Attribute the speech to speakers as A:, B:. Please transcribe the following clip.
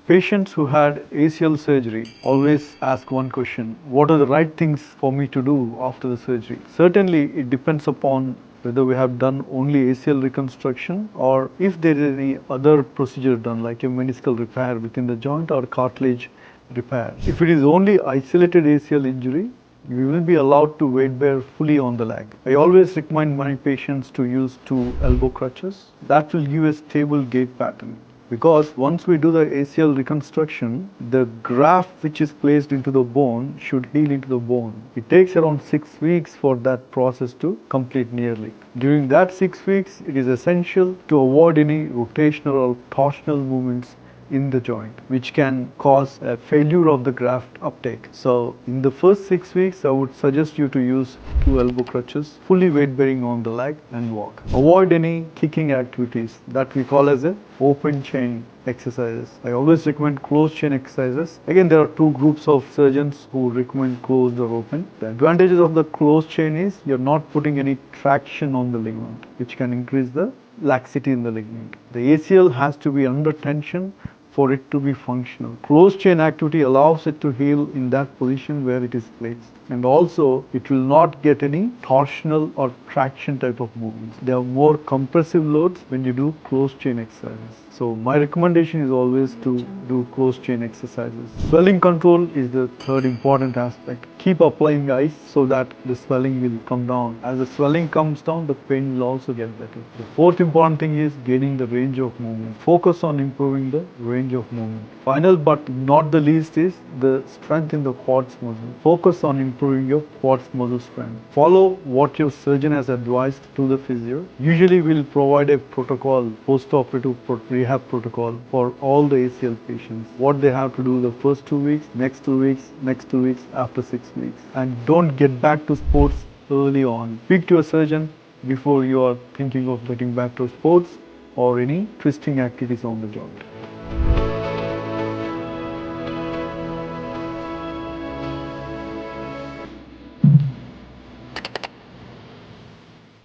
A: Patients who had ACL surgery always ask one question: what are the right things for me to do after the surgery? Certainly, it depends upon whether we have done only ACL reconstruction or if there is any other procedure done like a meniscal repair within the joint or cartilage repair. If it is only isolated ACL injury, you will be allowed to weight bear fully on the leg. I always recommend my patients to use 2 elbow crutches. That will give a stable gait pattern. Because once we do the ACL reconstruction, the graft which is placed into the bone should heal into the bone. It takes around 6 weeks for that process to complete nearly. During that 6 weeks, it is essential to avoid any rotational or torsional movements in the joint, which can cause a failure of the graft uptake. So in the first 6 weeks, I would suggest you to use 2 elbow crutches, fully weight bearing on the leg and walk. Avoid any kicking activities that we call as a open chain exercises. I always recommend closed chain exercises. Again, there are 2 groups of surgeons who recommend closed or open. The advantages of the closed chain is you're not putting any traction on the ligament, which can increase the laxity in the ligament. The ACL has to be under tension for it to be functional. Closed chain activity allows it to heal in that position where it is placed. And also, it will not get any torsional or traction type of movements. They are more compressive loads when you do closed chain exercises. So my recommendation is always to do closed chain exercises. Swelling control is the third important aspect. Keep applying ice so that the swelling will come down. As the swelling comes down, the pain will also get better. The fourth important thing is gaining the range of movement. Focus on improving the range of movement. Final but not the least is the strength in the quads muscle. Focus on improving your quads muscle strength. Follow what your surgeon has advised to the physio. Usually we'll provide a protocol, post-operative rehab protocol for all the ACL patients. What they have to do the first 2 weeks, next 2 weeks, next 2 weeks, after 6 weeks. And don't get back to sports early on. Speak to a surgeon before you are thinking of getting back to sports or any twisting activities on the joint.